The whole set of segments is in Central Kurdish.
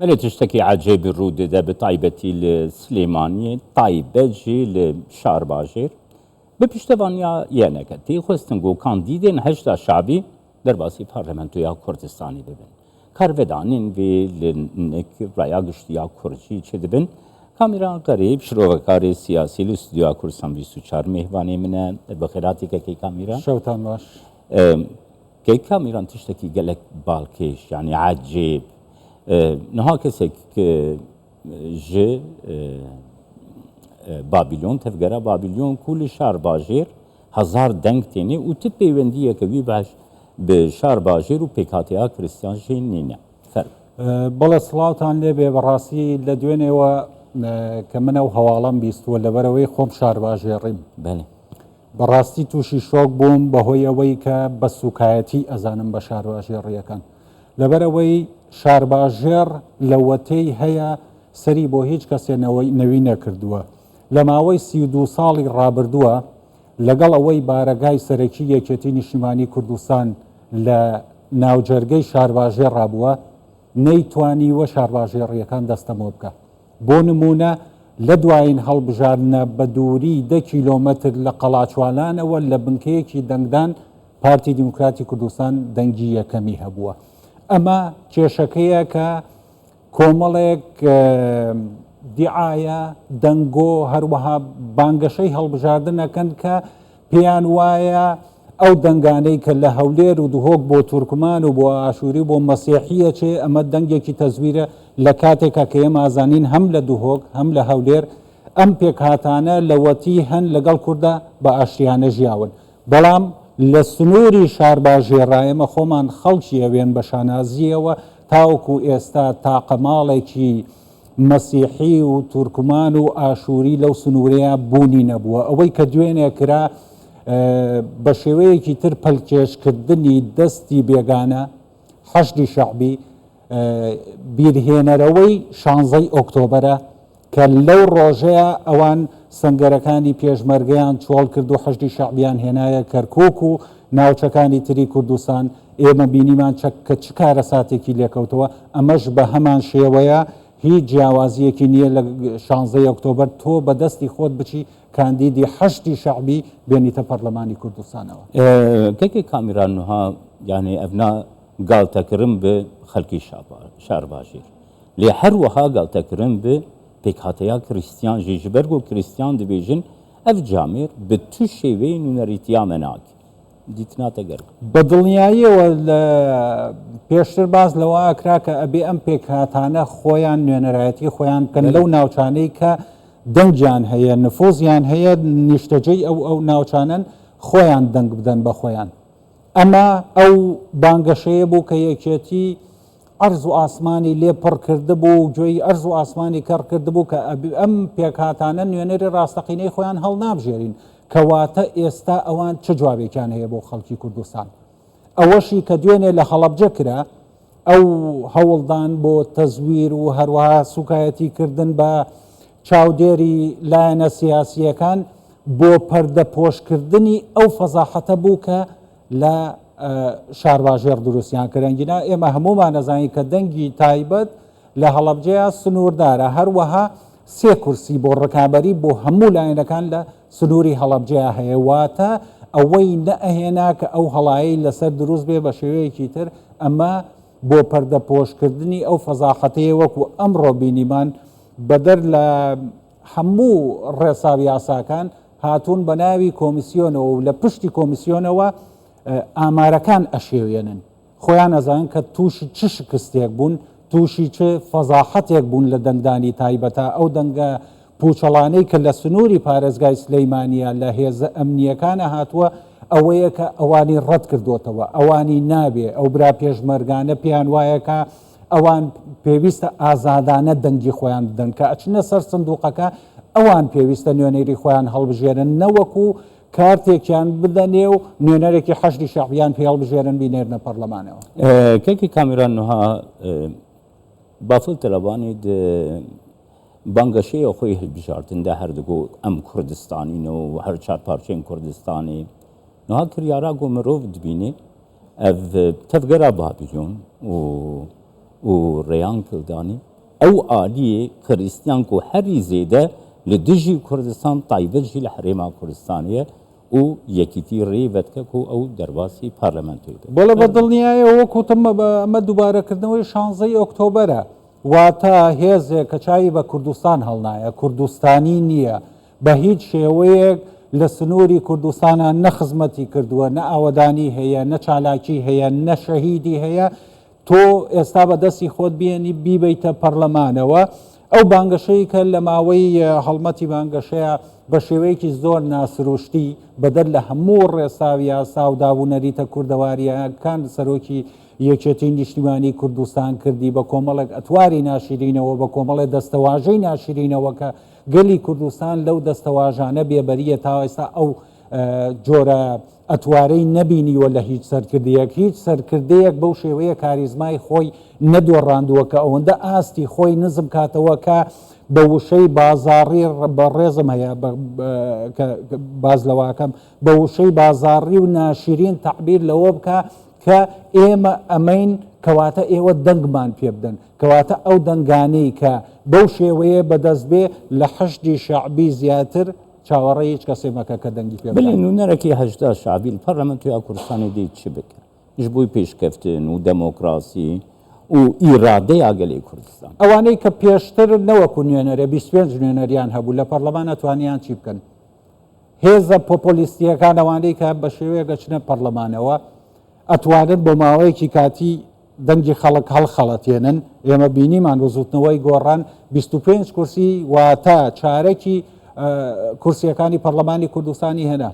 ألا تشتكي عجيب الرود ده بطيبتي السليمانية طيبة جي لشعر باجير بپشتوانیا یانکتی خواستنگو کاندیدین هشتا شعبی در باسی پارلمانتویا کردستانی ببین. کارودانین وی لنک رایا گشتیا کردی چه دبن. کامیرا قریب شروعکاری سیاسی لستودیا کردستان 24 مهوانی منه بخیراتی که کی کامیرا؟ شوتان باش. کی کامیرا تشتکی گلک بالکش یعنی عجیب. نها کسی که ج بابلیون تفگرا بابلیون کل شهر باجیر هزار دنگ تینی و تپ پیوندیه که وی باش به شهر باجیر و پیکاتیا کریستیان جینینه فرق بەڵێ سڵاوتان لێبێ بەڕاستی لە دوێنێەوە کە منە و هەواڵەم بیستووە لەبەرەوەی خۆم شار باژێڕیم بەڕاستی تووشی شۆک بووم بەهۆی ئەوەی کە بە سوکایەتی ئەزانم بە شار باژێڕیەکان لەبەرەوەی شار باژێر لە وەتەی هەیە سەری بۆ هیچ کەسێ نەوی نەکردووە لە ماوەی 32 ساڵی ڕابردووە لەگەڵ ئەوەی بارەگای سەرەکی یەکێتی نیشتیمانی کوردستان لە ناوجەرگەی شارباژێر ڕابووە نەیتوانیوە شارباژێڕیەکان دەستەمۆ بکە بۆ نمونە لە دوایین هەڵبژاردنە بە دووری 10 کیلۆمەتر لە قەڵاچوالانەوە لە بنکەیەکی دەنگدان پارتی دیموکراتی کوردستان دەنگی یەکەمی هەبووە ئەمە کێشەکەیە کە کۆمەڵێک دیعاە دەنگۆ هەروەها بانگەشەی هەڵبژاردنەکەن کە پێیان وایە ئەو دەنگانەی کە لە هەولێر و دهۆک بۆ تورکمان و بۆ ئاشووری بۆ مەسیحیە چێ ئەمە دەنگێکی تەزویرە لە کاتێکا کە ئێمە ئازانین هەم لە دهۆک هەم لە هەولێر ئەم پێکهاتانە لەوەتی هەن لەگەڵ کووردا بە ئاشتیانە ژیاون بەڵام لە سنووری شارباژێڕایەمە خۆمان خەڵکی ئەوێن بە شانازیەوە تاوکو ئێستا تاقەماڵێکی مەسیحی و تورکمان و ئاشووری لەو سنوورەیە بوونی نەبووە ئەوەی کە دوێنێ کرا بە شێوەیەکی تر پەلکێشکردنی دەستی بێگانە حەشتی شەعبی بیرهێنەرەوەی 16 ئۆکتۆبەرە کە لەو ڕۆژەیە ئەوان سەنگەرەکانی پێشمەرگەیان چۆڵ کرد و حەشتی شەعبیان هێنایە کەرکووک و ناوچەکانی تری کوردستان ئێمە بینیمان کە چ کارە ساتێکی لێکەوتەوە ئەمەش بە هەمان شێوەیە هیچ جیاوازیەکی نییە لە 16 ئۆکتۆبەر تۆ بەدەستی خۆت بچی کاندیدی حەشتی شەعبی بێنیتە پەرلەمانی کوردستانەوە کەکێ کامیرانها یعنی ئەڤنا گاڵتەکردن بە خەڵکی شارباژێر لێ هەروەها گاڵتەکردن بە پێکهاتەیە کریستیان ژیژبەرگ و کریستیان دەبێژن ئەف جامێر بە تو شێوەی نونەریتیا مەناک دیتناتە گەرگ بە دڵنیاییەوە لە پێشتر باز لەوە ئاکرا کە ئەبێ ئەم پێکهاتانە خۆیان نوێنەرایەتی خۆیان بکەن لەو ناوچانەی کە دەنگیان هەیە نفۆزیان هەیە نیشتەجەی ئەو ناوچانن خۆیان دەنگ بدەن بە خۆیان ئەمە ئەو بانگەشەیە بوو کە یەکێتی ئەرز و ئاسمانی لێ پڕ کرده بوو و گوێی ئەرز و ئاسمانی کەڕ کرده بوو کە ئەم پێکهاتانە نوێنەری ڕاستەقینەی خۆیان هەڵ نابژێرین کەواتە ئێستا ئەوان چه جوابێکیان هەیە بۆ خەڵکی کوردستان ئەوەشی کە دوێنێ لە خەڵەبجە کرا ئەو هەوڵدان بۆ تەزویر و هەروەها سوکایەتی کردن بە چاودێری لایەنە سیاسیەکان بۆ پەردەپۆشکردنی ئەو فەزاحەتە بوو کە لە شارباژێر دروستیان کردنگینا ئێمە هەمومان نەزانین کە دەنگی تایبەت لە هەڵەبجەیە سنووردارە هەروەها 3 کورسی بۆ ڕکابەری بۆ هەموو لایەنەکان لە سنووری هەڵەبجەیە هەیە واتە ئەوەی نەئەهێنا کە ئەو هەڵایی لەسەر دروست بێ بە شێوەیەکی تر ئەمە بۆ پەردەپۆشکردنی ئەو فەزاحەتەیە وەکو ئەمڕۆ بینیمان بەدەر لە هەموو ڕێساو یاساکان هاتوون بە ناوی کۆمیسیۆنەوە و لە پشتی کۆمیسیۆنەوە ئامارەکان ئەشێوێنن خۆیان ئەزانن کە تووشی چ شکستێک بوون تووشی چ فەزاحەتێک بوون لە دەنگدانی تایبەتە ئەو دەنگە پوچەڵانەی کە لە سنووری پارێزگای سلەیمانیە لە هێزە ئەمنیەکانە هاتووە ئەوەیە کە ئەوانی ڕەت کردوتەوە ئەوانی نابێ ئەو برا پێشمەرگانە پێیان وایەکە ئەوان پێویستە ئازادانە دەنگی خۆیان بدەن کە ئەچنە سەر سندوقەکە ئەوان پێویستە نوێنەری خۆیان هەڵبژێرن نەوەکو کارتێکیان بدەنێ و نوێنەرێکی حەشتی شەعبیان پێ هەڵبژێرن بینێرنە پەرلەمانەوە کێکی کامیرانها بافڵ تەلەبانی بانگەشەیە خۆی هەڵبژاردندا هەردوو ئەم کوردستانینەوە و هەر چار پارچەین کوردستانی نها کریارا گۆ مرۆڤ دبینێ ئەv tevgera Babilyon û rêyan kildانî او آلیه کریستیان کو هری زیده لدجی کردستان تایبت جی لحریما کردستانیه و یکیتی ریوت که کو او درباسی پارلمانتوی ده بەڵێ بە دڵنیایە وەکوتم ئەمە دووبارەکردنەوەی 16 ئۆکتۆبەرە واتە هێزێک کە چاوی بە کوردستان هەڵنایە کوردستانی نییە بە هیچ شێوەیەک لە سنووری کوردستانە نە خزمەتی کردووە نە ئاوەدانی هەیە نە چالاکی هەیە نە شەهیدی هەیە تۆ ئێستا بە دەستی خۆت بێنی بیبیتە پەرلەمانەوە ئەو بانگەشەی کە لە ماوەی هەڵمەتی بانگەشەیە بە شێوەیەکی زۆر ناسروشتی بەدەر لە هەموو ڕێساوی یاسا و دابوونەریتە کوردەواریەکان سەرۆکی یەکێتی نیشتیمانی کوردستان کردی بە کۆمەڵێک ئەتواری ناشرینەوە بە کۆمەڵێک دەستەواژەی ناشرینەوە کە گەلی کوردستان لەو دەستەواژانە بێبەریە تا ئێستا ئەو جۆرە ئەتوارەی نەبینیوە لە هیچ سەرکردەیەک هیچ سەرکردەیەک بەو شێوەیە کاریزمای خۆی نەدۆڕاندووە کە ئەوەندە ئاستی خۆی نزم کاتەوە کە بە وشەی بازاڕی بەڕێزم هەیە باز لەواکەم بە وشەی بازاڕی و ناشرین تعبیر لەوە بکە کە ئێمە ئەمەین کەواتە ئێوە دەنگمان پێ بدەن کەواتە ئەو دەنگانەی کە بەو شێوەیە بەدەست بێ لە حەشتی شعبی زیاتر چاوەڕێ هیچ کەسێ مەکە کە دەنگی پێ بڵێ نونەرەکی هەشتا شعبی پەرلەمانتوی کوردستانی دی چی بکە ژ بووی پێشکەفتن و دەمۆکراسی و ئیرادەی ئاگەلی کوردستان ئەوانەی کە پێشتر نەوەکو نوێنەرە 25 نوێنەریان هەبوو لە پەرلەمان ئەتوانیان چی بکەن هێزە پۆپۆلیستیەکان ئەوانەی کە بە شێوەیە گەچنە پەرلەمانەوە ئەتوانن بۆ ماوەیەکی کاتی دەنگی خەڵک هەڵخەڵەتێنن ئێمە بینیمان وزوتنەوەی گۆڕان 25 کورسی واتە چارەکی کورسیەکانی پەرلەمانی کوردستانی هێنا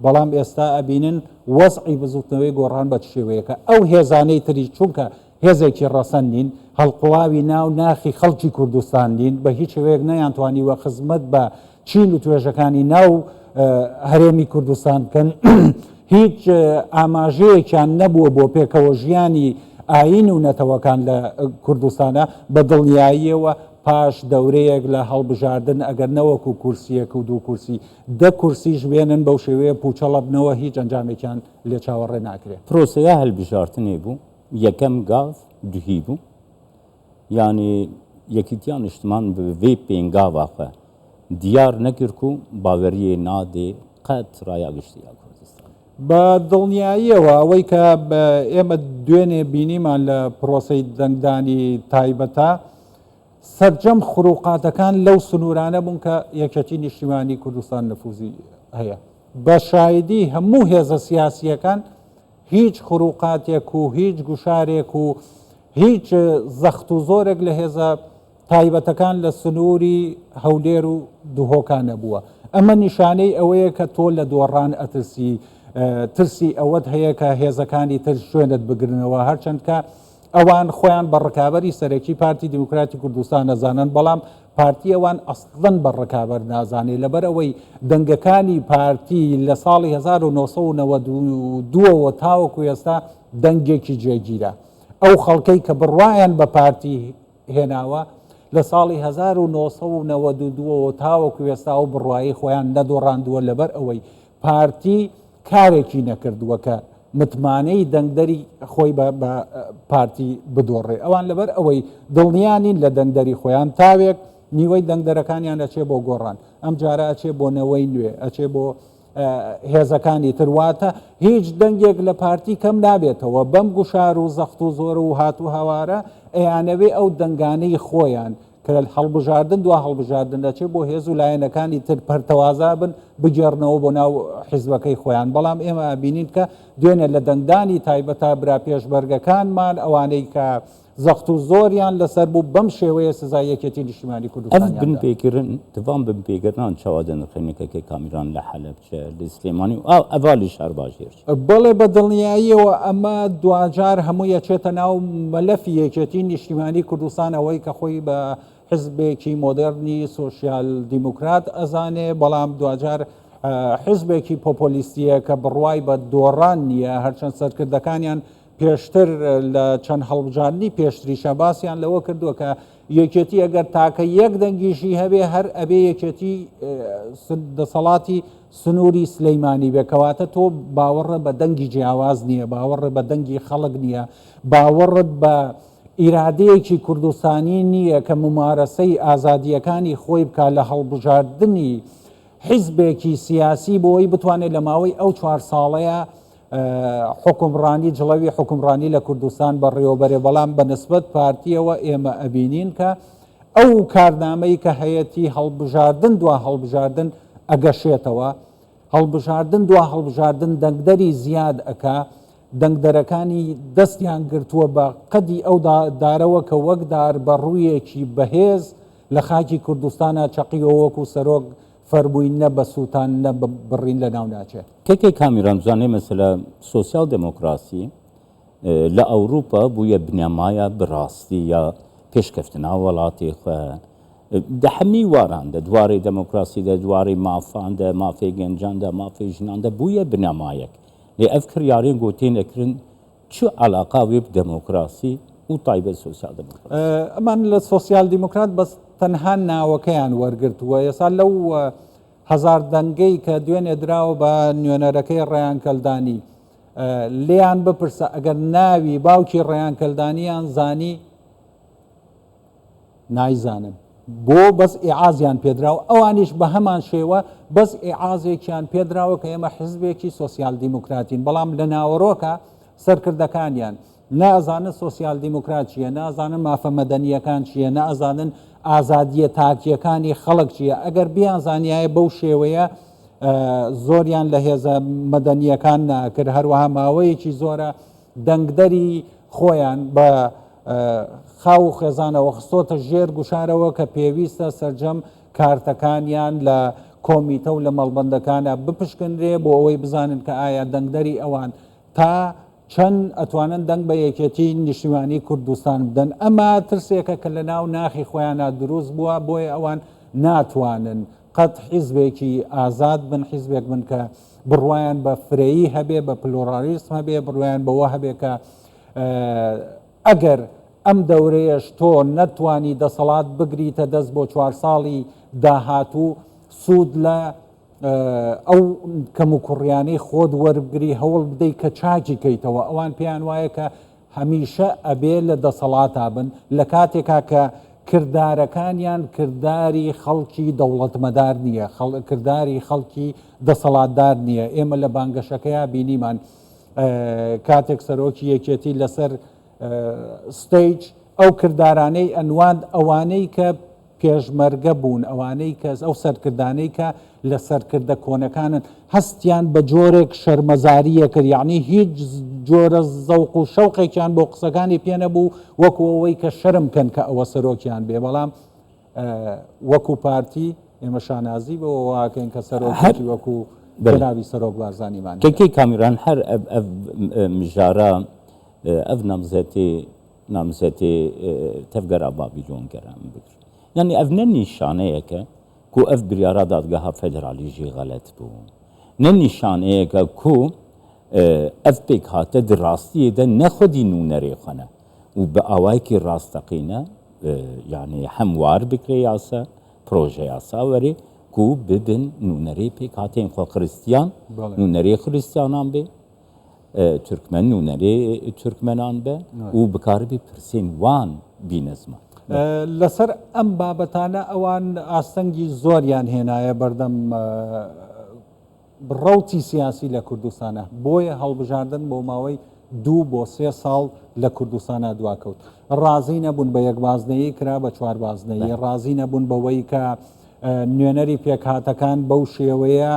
بەڵام ئێستا ئەبینن وەزعی بزوتنەوەی گۆڕان بە شێوەیەکە ئەو هێزانەی تری چونکە هێزێکی ڕەسەن نین هەڵقڵاوی ناو ناخی خەڵکی کوردستان نین بە هیچ شوەیەک نەیانتوانیوە خزمەت بە چین و توێژەکانی ناو هەرێمی کوردستان بکەن هیچ ئاماژەیەکیان نەبووە بۆ پێکەوە ژیانی ئاین و نەتەوەکان لە کوردستانە بە دڵنیاییەوە پاش دەورەیەک لە هەڵبژاردن ئەگەر نەوەکو کورسیەک و دوو کورسی دە کورسیش بێنن بەو شێوەیە پوچەڵە بنەوە هیچ ئەنجامێکیان لێ چاوەڕێ ناکرێت پرۆسەیە هەڵبژاردنێ بوو یەکەم گاف دوهی بوو یعنی یەکیتیان نیشتمان vê pêngava xwe diyar nekirk û baweriye nadê qet raya giştiya Kurdistan بە دڵنیاییەوە ئەوەی کە ئێمە دوێنێ بینیمان لە پرۆسەی دەنگدانی تایبەتە سەرجەم خروقاتەکان لەو سنوورانە بوون کە یەکەتی نیشتیمانی کوردستان نفوزی هەیە بە شایدی هەموو هێزە سیاسیەکان هیچ خروقاتێک و هیچ گوشارێک و هیچ زەخت و زۆرێک لە هێزە تایبەتەکان لە سنووری هەولێر و دوهۆکان نەبووە ئەمە نیشانەی ئەوەیە کە تۆ لە دۆڕان ئەترسی ترسی ئەوەت هەیە کە هێزەکانی تر شوێنت بگرنەوە هەرچەند کە ئەوان خۆیان بە ڕکابەری سەرەکی پارتی دموکراتی کوردستان نەزانن بەڵام پارتی ئەوان ئەسڵەن بە ڕکابەر نازانێت لەبەر ئەوەی دەنگەکانی پارتی لە ساڵی 1992ەوە تاوەکو ئێستا دەنگێکی جێگیرە ئەو خەڵکەی کە بڕوایان بە پارتی هێناوە لە ساڵی 1992ەوە تاوەکو ئێستا و بڕوایی خۆیان نەدۆڕاندووە لەبەر ئەوەی پارتی کارێکی نەکردووە کە متمانەی دەنگدەری خۆی بە پارتی بدۆڕێ ئەوان لەبەر ئەوەی دڵنیانین لە دەنگدەری خۆیان تاوێک نیوەی دەنگدەرەکانیان ئەچێ بۆ گۆڕان ئەم جارە ئەچێ بۆ نەوەی نوێ ئەچێ بۆ هێزەکانی ترواتە هیچ دەنگێک لە پارتی کەم نابێتەوە بەم گوشار و زەخت و زۆر و هات و هاوارە ئەیانەوێ ئەو دەنگانەی خۆیان کە هەڵبژاردن دو هەڵبژاردن دەچێت بۆ هێز و لایەنەکانی تر پەرتەوازا بن بگێڕنەوە بۆ ناو حیزبەکەی خۆیان بەڵام ئێمە ئابینین کە دوێنێ لە دەنگدانی تایبەتە برا پێشبەرگەکانمان ئەوانەی کە زەخت و زۆریان لەسەر بوو بەم شێوەیە سزای یەکێتی نیشتیمانی کوردستان بنپێکردن دوام بنپێکردان چاوادە نرخینەکەی کامیران لە حەلەبجە لە سلێمانی و ئەڤالی شار باشێر بەڵێ بە دڵنیاییەوە ئەمە دوجار هەموو یەچێتە ناو مەلەفی یەکێتی نیشتیمانی کوردستان ئەوەی کە خۆی بە حزبێکی مۆدرنی سۆشیال دیموکرات ئەزانێ بەڵام دوجار حزبێکی پۆپۆلیستیە کە بڕوای بە دۆڕان نییە هەرچەند سەرکردەکانیان پێشتر لە چەند هەڵبژاردننی پێشتریشە باسییان لەوە کردووە کە یەکێتی ئەگەر تاکە یەک دەنگیشی هەبێ هەر ئەبێ یەکێتی دەسەڵاتی سنووری سلەیمانی بێکەواتە تۆ باوەڕە بە دەنگی جیاواز نییە باوەڕە بە دەنگی خەڵک نییە باوەڕت بە ئیرادەیەکی کوردستانی نییە کە ممارەسەی ئازادیەکانی خۆی بکە لە هەڵبژاردننی حیزبێکی سیاسی بۆی بتوانێت لە ماوەی ئەو 4 ساڵەیە حکومڕانی جڵەوی حکومڕانی لە کوردستان بەڕێوەبەرێ بەڵام بە نسبەت پارتیەوە ئێمە ئەبینین کە ئەو کارنامەی کە هەیەی هەڵبژاردن دوا هەڵبژاردن ئەگەشێتەوە هەڵبژاردن دوا هەڵبژاردن دەنگدەری زیاد ئەکا دەنگدەرەکانی دەستیان گرتووە بە قەدی ئەو دارەوە کە وەکدار بە ڕوویەکی بەهێز لە خاکی کوردستانە چەقیەوە وەکو سەرۆک فەربووی نە بە سووتان نە بڕین لە ناو ناچێت کێکێک کامیران بزانێ مەسەلە سۆسیال دموکراسی لە ئەوروپا بووە بنەمایە بڕاستی یا پێشکەفتنا وڵاتی خۆ دە هەمی واراندا دوارەی دموکراسیدا دوارەی مافاندا مافی گەنجاندا مافی ژناندا بووە بنەمایەک لێ ئەف کڕیارێن گوتێنەکردن چ علاقاوێ دموکراسی و تایبەت سۆسیال دموکراسی ئەمان لە سۆسیال دیموکرات بەس تەنها ناوەکەیان وەرگرتووە ئێستا لەو هەزار دەنگەی کە دوێنێ دراوە بە نوێنەرەکەی ڕێیانکەلدانی لێیان بپرسە ئەگەر ناوی باوکی ڕێیانکەلدانیان زانی نایزانن بۆ بەس ئیعازیان پێدراوە ئەوانیش بە هەمان شێوە بەس ئیعازێکیان پێدراوە کە ئێمە حزبێکی سۆسیال دیموکراتین بەڵام لە ناوەڕۆکە سەرکردەکانیان نازانن سۆسیال دیموکرات چییە نازانن مافە مەدەنیەکان چییە نازانن ئازادیە تاکیەکانی خەڵک چییە ئەگەر بیان زانایە بەو شێوەیە زۆریان لە هێزە مەدەنیەکان ناکرد هەروەها ماوەیەکی زۆرە دەنگدەری خۆیان بە خاو و خێزانەوە خستۆتە ژێر گوشارەوە کە پێویستە سەرجەم کارتەکانیان لە کۆمیتە و لە مەڵبەندەکانە بپشکنرێ بۆ ئەوەی بزانن کە ئایا دەنگدەری ئەوان تا چەند ئەتوانن دەنگ بە یەکێتی نیشتیمانی کوردستان بدەن ئەمە ترسێکە کە لە ناو ناخی خۆیانە دروست بووە بۆیە ئەوان ناتوانن قەت حیزبێکی ئازاد بن حیزبێک بن کە بڕوایان بە فرەیی هەبێ بە پلۆرالیسم هەبێ بڕوایان بەوە هەبێ کە ئەگەر ئەم دەورەیەش تۆ نەتوانی دەسەڵات بگریتە دەست بۆ 4 ساڵی داهاتوو سوود لە ئەو کەم و کوڕیانەی خۆت وەربگری هەوڵ بدەیت کە چاکی کەیتەوە ئەوان پێیان وایە کە هەمیشە ئەبێ لە دەسەڵاتا بن لە کاتێکا کە کردارەکانیان کردداری خەڵکی دەوڵەتمەدار نییە کردداری خەڵکی دەسەڵاتدار نییە ئێمە لە بانگەشەکەیە بینیمان کاتێک سەرۆکی یەکێتی لەسەر ستیج ئەو کردارانەی ئەنواند ئەوانەی کە پێشمەرگە بوون ئەوانەی کە ئەو سەرکردانەی کە لە سەرکردە کۆنەکانن هەستیان بە جۆرێک شەرمەزاریە کرد یعنی هیچ جۆرە زەوق و شەوقێکیان بۆ قسەکانی پێ نەبوو وەکو ئەوەی کە شەرم کەن کە ئەوە سەرۆکیان بێ بەڵام وەکو پارتی ئێمە شانازی بۆ واکەین کە سەرۆکی وەکو بەراوی سەرۆک بارزانیمان کێکی کامیران هەر مژارە ئەف نامزێتی تەفگەرا بابیلۆن گەران بکر یعنی ئەف نە نیشانەیەکە کو ئەف بریارە دادگەها فێدرالیژی غەلەت بوو نە نیشانەیەکە کو ئەف پێک هاتە دراستیەدا نەخودی نونەرێ خەنە و بە ئاوایکی ڕاستەقینە یعنی هەموار بکرێ یاسە پرۆژە یاساوەرێ کو ببن نونەرەی پێک هاتێن خۆ خریستیان نونەرێ خریستیانان بێ تورکمەن نونەرێ تورکمەنان بە و بکاربی پرسین وان بینەزمە لەسەر ئەم بابەتانە ئەوان ئاستەنگی زۆریان هێنایە بەردەم ڕەوتی سیاسی لە کوردستانە بۆیە هەڵبژاردن بۆ ماوەی 2 بۆ 3 ساڵ لە کوردستانە دواکەوت ڕازی نەبوون بە یەکبازنەیی کرا بە 4 بازنەیی ڕازی نەبوون بەوەی کە نوێنەری پێکهاتەکان بەو شێوەیە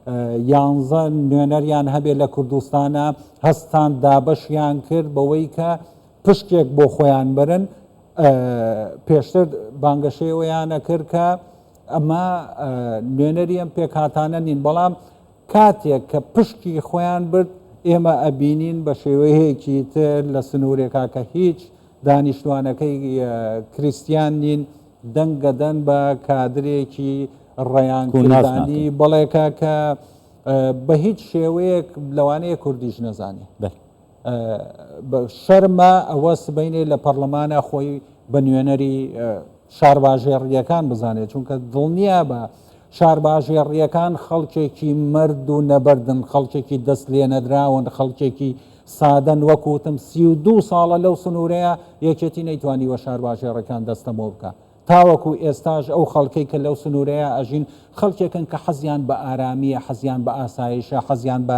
11 نوێنەریان هەبێت لە کوردستانە هەستان دابەشیان کرد بەوەی کە پشتێک بۆ خۆیان برن پێشتر بانگەشەیەوەیانە کرد کە ئەمە نوێنەری ئەم پێکهاتانە نین بەڵام کاتێک کە پشتی خۆیان برد ئێمە ئەبینین بە شێوەیەکی تر لە سنوورێکا کە هیچ دانیشتوانەکەی کریسیان نین دەنگەدەن بە کادرێکی ڕێیانکردانی بەڵێکە کە بە هیچ شێوەیەک لەوانەیە کوردیش نەزانێ شەرمە ئەوە سبەینێ لە پەرلەمانە خۆی بە نوێنەری شارباژێڕیەکان بزانێت چونکە دڵنییا بە شارباژێڕیەکان خەڵکێکی مرد و نەبەردن خەڵکێکی دەست لێ نەدراون خەڵکێکی سادەن وەکوتم 32 ساڵە لەو سنوورەیە یەکێتی نەیتوانی وە شارباژێڕەکان دەستەمۆ بکە تاوەکو ئێستاژ ئەو خەڵکەی کە لەو سنوورەیە ئەژین خەڵکێکن کە حەزیان بە ئارامیە حەزیان بە ئاسایشە حەزیان بە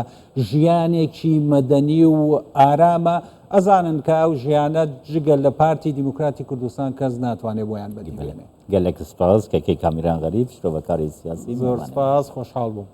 ژیانێکی مەدەنی و ئارامە ئەزانن کە ئەو ژیانە جگەل لە پارتی دیموکراتی کوردستان کەس ناتوانێت بۆیان بەدیبێنێ گەلێک سپاس کەکەی کامیران غەریب شرۆڤەکاری سیاسی زۆر سپاس خۆشحاڵ بووم